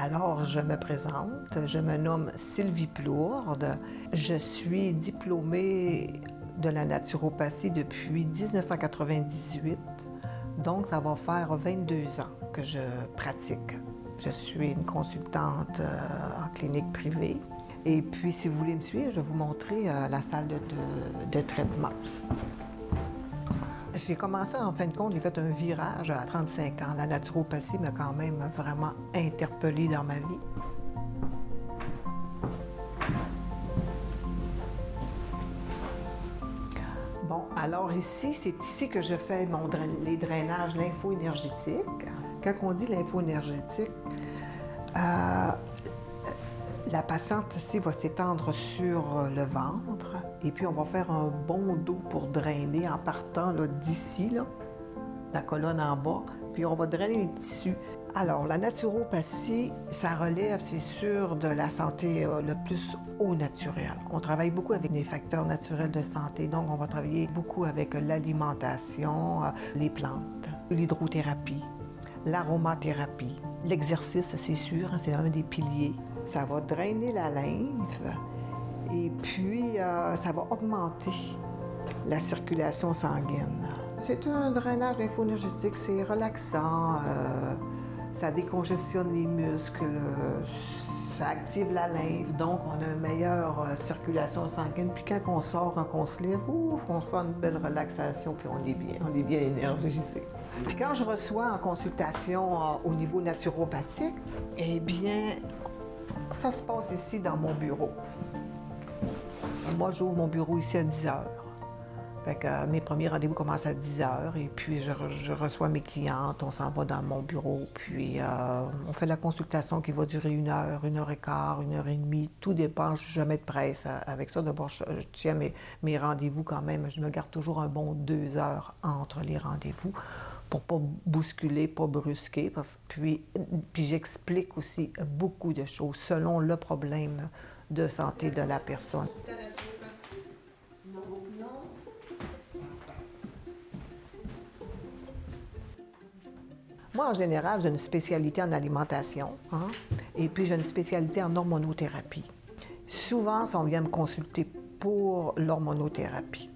Alors, je me présente, je me nomme Sylvie Plourde. Je suis diplômée de la naturopathie depuis 1998. Donc, ça va faire 22 ans que je pratique. Je suis une consultante en clinique privée. Et puis, si vous voulez me suivre, je vais vous montrer la salle de traitement. J'ai commencé, en fin de compte, j'ai fait un virage à 35 ans. La naturopathie m'a quand même vraiment interpellée dans ma vie. Bon, alors ici, c'est ici que je fais les drainages lympho-énergétiques. Quand on dit lympho-énergétique, la patiente ici va s'étendre sur le ventre et puis on va faire un bond d'eau pour drainer en partant d'ici, la colonne en bas, puis on va drainer les tissus. Alors, la naturopathie, ça relève, c'est sûr, de la santé le plus au naturel. On travaille beaucoup avec les facteurs naturels de santé, donc on va travailler beaucoup avec l'alimentation, les plantes, l'hydrothérapie, l'aromathérapie. L'exercice, c'est sûr, c'est un des piliers. Ça va drainer la lymphe et puis ça va augmenter la circulation sanguine. C'est un drainage lympho-énergétique, c'est relaxant, ça décongestionne les muscles, ça active la lymphe, donc on a une meilleure circulation sanguine. Puis quand on sort, quand on se lève, on sent une belle relaxation, puis on est bien énergisé. Puis quand je reçois en consultation au niveau naturopathique, eh bien, ça se passe ici dans mon bureau. Moi, j'ouvre mon bureau ici à 10 heures. Fait que mes premiers rendez-vous commencent à 10 heures et puis je reçois mes clientes, on s'en va dans mon bureau, puis on fait la consultation qui va durer 1 heure, 1 heure et quart, 1 heure et demie, tout dépend, je n'ai jamais de presse avec ça. D'abord, je tiens mes rendez-vous quand même, je me garde toujours un bon 2 heures entre les rendez-vous pour pas bousculer, pas brusquer, puis j'explique aussi beaucoup de choses selon le problème de santé de la personne. Moi, en général, j'ai une spécialité en alimentation, et puis j'ai une spécialité en hormonothérapie. Souvent, on vient me consulter pour l'hormonothérapie.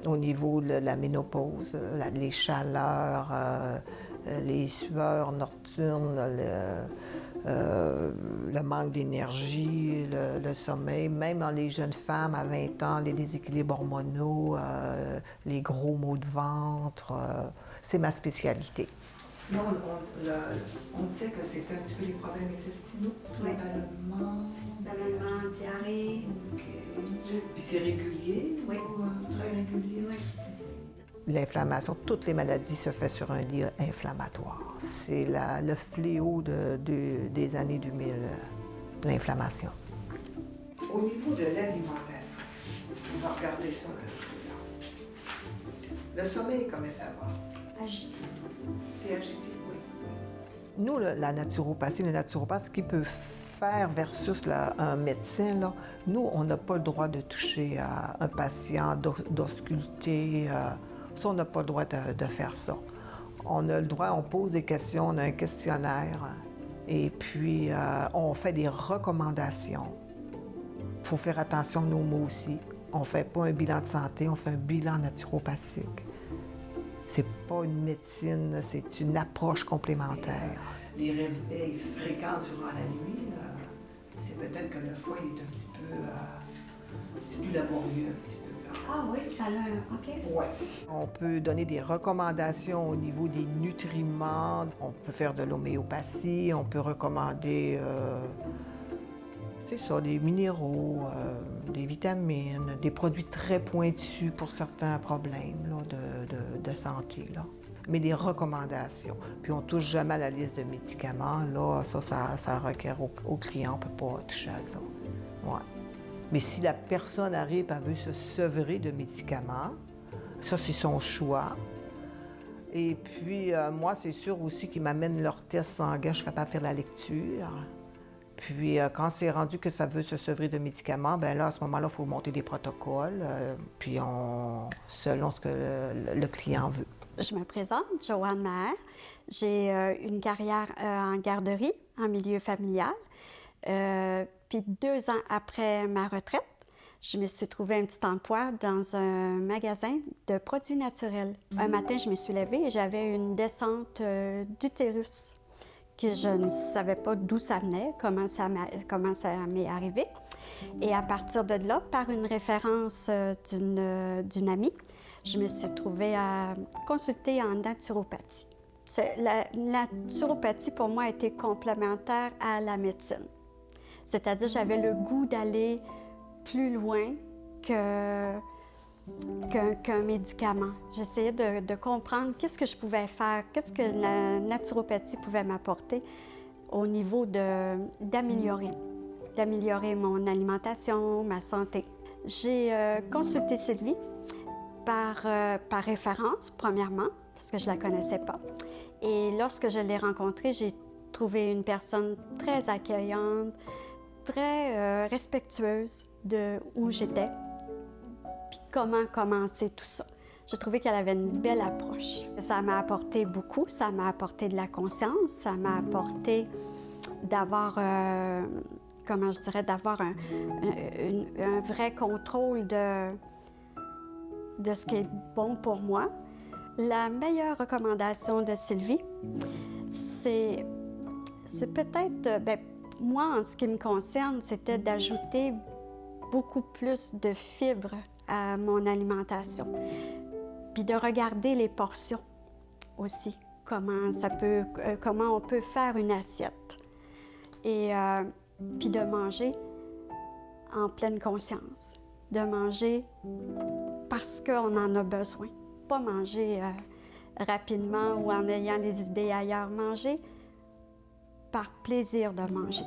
Au niveau de la ménopause, les chaleurs, les sueurs nocturnes, le manque d'énergie, le sommeil, même dans les jeunes femmes à 20 ans, les déséquilibres hormonaux, les gros maux de ventre, c'est ma spécialité. Là, on disait que c'était un petit peu les problèmes intestinaux, oui. Ballonnement, diarrhée. OK. Puis c'est régulier? Oui. Très régulier? Oui. L'inflammation, toutes les maladies se font sur un lit inflammatoire. C'est le fléau des années 2000, l'inflammation. Au niveau de l'alimentation, on va regarder ça un peu. Le sommeil, comment ça va? Agité. C'est agité, oui. Nous, la naturopathie, le naturopathe, ce qu'il peut faire versus un médecin, là, nous, on n'a pas le droit de toucher à un patient, d'ausculter. Ça, on n'a pas le droit de faire ça. On a le droit, on pose des questions, on a un questionnaire et puis on fait des recommandations. Il faut faire attention à nos mots aussi. On ne fait pas un bilan de santé, on fait un bilan naturopathique. C'est pas une médecine, c'est une approche complémentaire. Les réveils fréquents durant la nuit, c'est peut-être que le foie est un petit peu c'est plus laborieux un petit peu. Ah oui, ça a OK. Oui. On peut donner des recommandations au niveau des nutriments. On peut faire de l'homéopathie, on peut recommander c'est ça, des minéraux, des vitamines, des produits très pointus pour certains problèmes là, de santé. Là. Mais des recommandations. Puis on ne touche jamais à la liste de médicaments. Là, ça requiert au client, on ne peut pas toucher à ça. Ouais. Mais si la personne arrive et veut se sevrer de médicaments, ça, c'est son choix. Et puis, moi, c'est sûr aussi qu'ils m'amènent leur test sanguin, je suis capable de faire la lecture. Puis, quand c'est rendu que ça veut se sevrer de médicaments, bien là, à ce moment-là, il faut monter des protocoles, puis selon ce que le client veut. Je me présente, Joanne Maher. J'ai une carrière en garderie, en milieu familial. Puis 2 ans après ma retraite, je me suis trouvé un petit emploi dans un magasin de produits naturels. Un matin, je me suis levée et j'avais une descente d'utérus que je ne savais pas d'où ça venait, comment ça m'est arrivé. Et à partir de là, par une référence d'une amie, je me suis trouvée à consulter en naturopathie. La naturopathie, pour moi, était complémentaire à la médecine. C'est-à-dire, j'avais le goût d'aller plus loin qu'un médicament. J'essayais de comprendre qu'est-ce que je pouvais faire, qu'est-ce que la naturopathie pouvait m'apporter au niveau d'améliorer mon alimentation, ma santé. J'ai consulté Sylvie par référence, premièrement, parce que je ne la connaissais pas. Et lorsque je l'ai rencontrée, j'ai trouvé une personne très accueillante, très respectueuse de où j'étais, puis comment commencer tout ça. J'ai trouvé qu'elle avait une belle approche. Ça m'a apporté beaucoup, ça m'a apporté de la conscience, ça m'a apporté d'avoir, d'avoir un vrai contrôle de ce qui est bon pour moi. La meilleure recommandation de Sylvie, c'est peut-être, moi, en ce qui me concerne, c'était d'ajouter beaucoup plus de fibres à mon alimentation. Puis de regarder les portions aussi, comment on peut faire une assiette. Et puis de manger en pleine conscience, de manger parce qu'on en a besoin. Pas manger rapidement ou en ayant les idées ailleurs. Manger par plaisir de manger.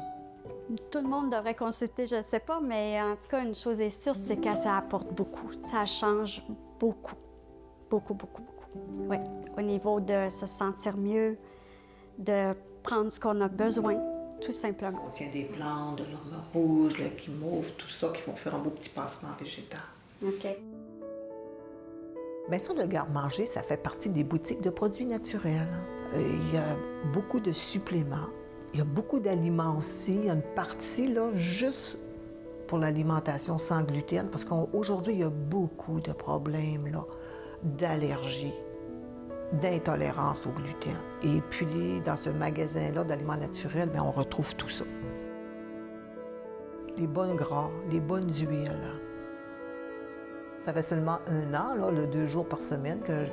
Tout le monde devrait consulter, je ne sais pas, mais en tout cas, une chose est sûre, c'est que ça apporte beaucoup. Ça change beaucoup. Beaucoup, beaucoup, beaucoup. Oui, au niveau de se sentir mieux, de prendre ce qu'on a besoin, tout simplement. On tient des plantes, de l'orme rouge, le guimauve, tout ça, qui vont faire un beau petit pansement végétal. OK. Bien ça, le garde-manger, ça fait partie des boutiques de produits naturels. Il y a beaucoup de suppléments. Il y a beaucoup d'aliments aussi. Il y a une partie, là, juste pour l'alimentation sans gluten, parce qu'aujourd'hui, il y a beaucoup de problèmes, là, d'allergie, d'intolérance au gluten. Et puis, dans ce magasin-là d'aliments naturels, bien, on retrouve tout ça. Les bons gras, les bonnes huiles. Ça fait seulement 1 an, là, 2 jours par semaine que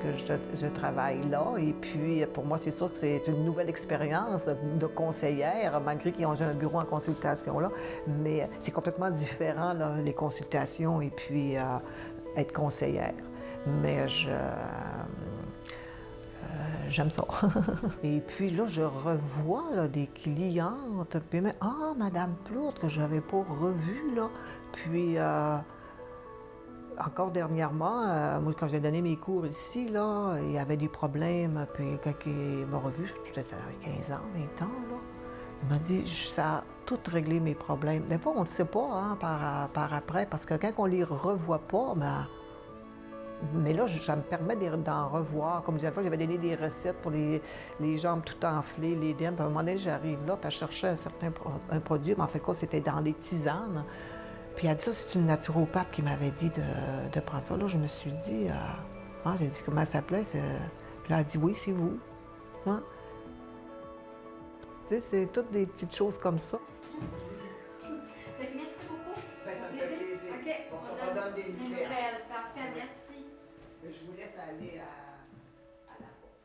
je travaille là. Et puis, pour moi, c'est sûr que c'est une nouvelle expérience de conseillère, malgré qu'ils ont un bureau en consultation, là. Mais c'est complètement différent, là, les consultations et puis être conseillère. Mais j'aime ça. Et puis là, je revois là, des clientes. Puis, Madame Plourde, que je n'avais pas revue, là. Puis... Encore dernièrement, moi, quand j'ai donné mes cours ici, là, il y avait des problèmes. Puis quand il m'a revu, peut-être 15 ans, 20 ans, là, il m'a dit, ça a tout réglé mes problèmes. Des fois, on ne le sait pas hein, par après, parce que quand on les revoit pas, mais là, ça me permet d'en revoir. Comme une fois, j'avais donné des recettes pour les jambes tout enflées, les dents. Puis à un moment donné, j'arrive là, puis je cherchais un produit, mais en fait, c'était dans des tisanes. Puis elle a dit ça, c'est une naturopathe qui m'avait dit de prendre ça. Là, je me suis dit, j'ai dit comment ça s'appelait. Puis là, elle a dit oui, c'est vous. Hein? Tu sais, c'est toutes des petites choses comme ça. Merci beaucoup. Ben, ça me fait plaisir. OK. On se redonne des nouvelles. Parfait, merci. Je vous laisse aller à la porte.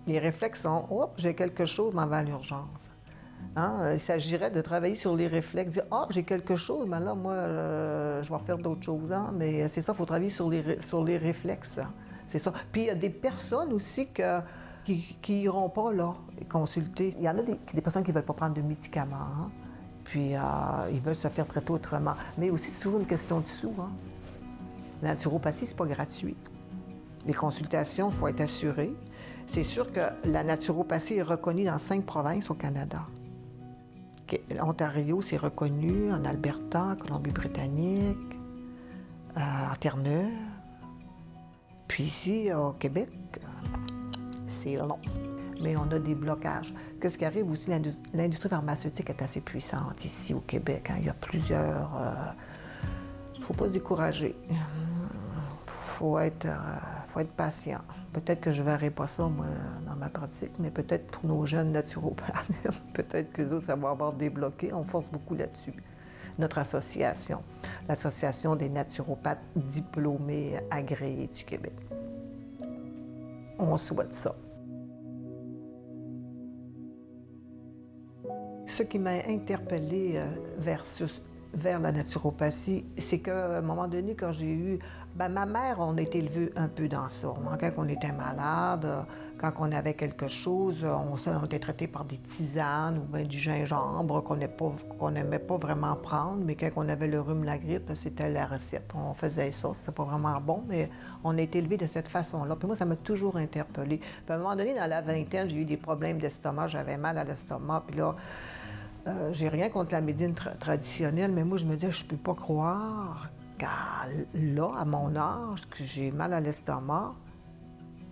Les réflexes sont, j'ai quelque chose, m'en va à l'urgence. Hein? Il s'agirait de travailler sur les réflexes, dire j'ai quelque chose, mais là, moi, je vais faire d'autres choses. Hein? Mais c'est ça, il faut travailler sur les réflexes. C'est ça. Puis il y a des personnes aussi qui n'iront pas là consulter. Il y en a des personnes qui ne veulent pas prendre de médicaments. Hein? Puis ils veulent se faire traiter autrement. Mais aussi, c'est toujours une question de sous. Hein? La naturopathie, c'est pas gratuit. Les consultations, il faut être assuré. C'est sûr que la naturopathie est reconnue dans 5 provinces au Canada. L'Ontario, c'est reconnu, en Alberta, Colombie-Britannique, en Terre-Neuve, Puis ici, au Québec, c'est long. Mais on a des blocages. Qu'est-ce qui arrive aussi, l'industrie pharmaceutique est assez puissante ici au Québec. Hein. Il y a plusieurs... Il ne faut pas se décourager. Il faut être patient. Peut-être que je ne verrai pas ça, moi, dans ma pratique, mais peut-être pour nos jeunes naturopathes, peut-être qu'eux autres, ça va avoir débloqué. On force beaucoup là-dessus. Notre association, l'Association des naturopathes diplômés agréés du Québec. On souhaite ça. Ce qui m'a interpellée vers la naturopathie, c'est qu'à un moment donné, quand j'ai eu... ma mère, on est élevé un peu dans ça. Quand on était malade, quand on avait quelque chose, on était traité par des tisanes ou bien du gingembre qu'on n'aimait pas vraiment prendre, mais quand on avait le rhume, la grippe, c'était la recette. On faisait ça, c'était pas vraiment bon, mais on est élevé de cette façon-là. Puis moi, ça m'a toujours interpellée. Puis à un moment donné, dans la vingtaine, j'ai eu des problèmes d'estomac, j'avais mal à l'estomac, puis là... j'ai rien contre la médecine traditionnelle, mais moi, je me disais, je peux pas croire là, à mon âge, que j'ai mal à l'estomac,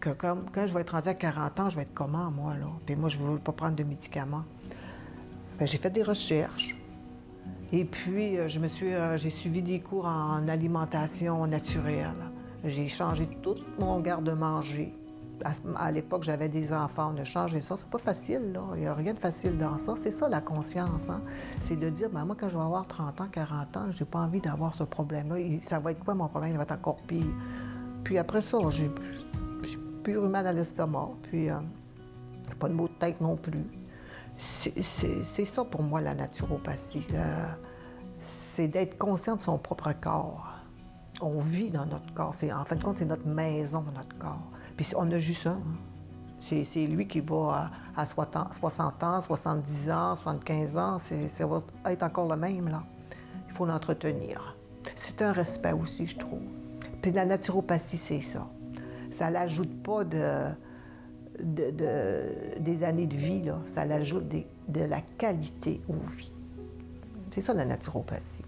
que quand je vais être rendue à 40 ans, je vais être comment, moi, là? Puis moi, je ne veux pas prendre de médicaments. Bien, j'ai fait des recherches. Et puis, j'ai suivi des cours en alimentation naturelle. J'ai changé tout mon garde-manger. À l'époque, j'avais des enfants, on a changé ça. C'est pas facile, là. Il n'y a rien de facile dans ça. C'est ça, la conscience, hein? C'est de dire, moi, quand je vais avoir 30 ans, 40 ans, j'ai pas envie d'avoir ce problème-là. Ça va être quoi, mon problème? Il va être encore pire. Puis après ça, j'ai plus eu mal à l'estomac, puis pas de maux de tête non plus. C'est ça, pour moi, la naturopathie. C'est d'être conscient de son propre corps. On vit dans notre corps. En fin de compte, c'est notre maison, notre corps. Puis on a juste un. Hein. C'est lui qui va à 60 ans, 70 ans, 75 ans. Ça va être encore le même, là. Il faut l'entretenir. C'est un respect aussi, je trouve. Puis la naturopathie, c'est ça. Ça l'ajoute pas des années de vie, là. Ça l'ajoute de la qualité aux vies. C'est ça, la naturopathie.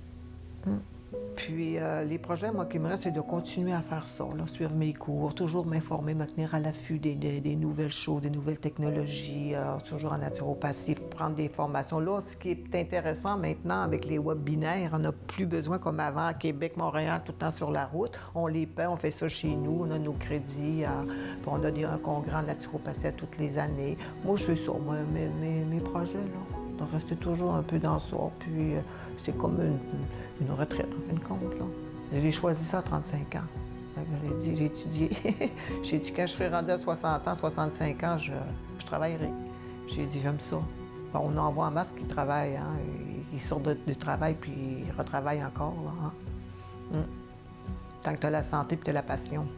Puis les projets, moi, qui me restent, c'est de continuer à faire ça, là, suivre mes cours, toujours m'informer, me tenir à l'affût des nouvelles choses, des nouvelles technologies, toujours en naturopathie, prendre des formations. Là, ce qui est intéressant maintenant avec les webinaires, on n'a plus besoin comme avant à Québec, Montréal, tout le temps sur la route. On les paie, on fait ça chez nous, on a nos crédits, puis on a un congrès en naturopathie à toutes les années. Moi, je fais ça, moi, mes projets, là. De rester toujours un peu dans ça, puis c'est comme une retraite, en fin de compte, là. J'ai choisi ça à 35 ans. J'ai étudié. J'ai dit, quand je serai rendue à 60 ans, 65 ans, je travaillerai. J'ai dit, j'aime ça. Bon, on en voit en masse qui travaillent, hein. Ils sortent du travail, puis ils retravaillent encore, là, hein. Tant que tu as la santé et tu as la passion.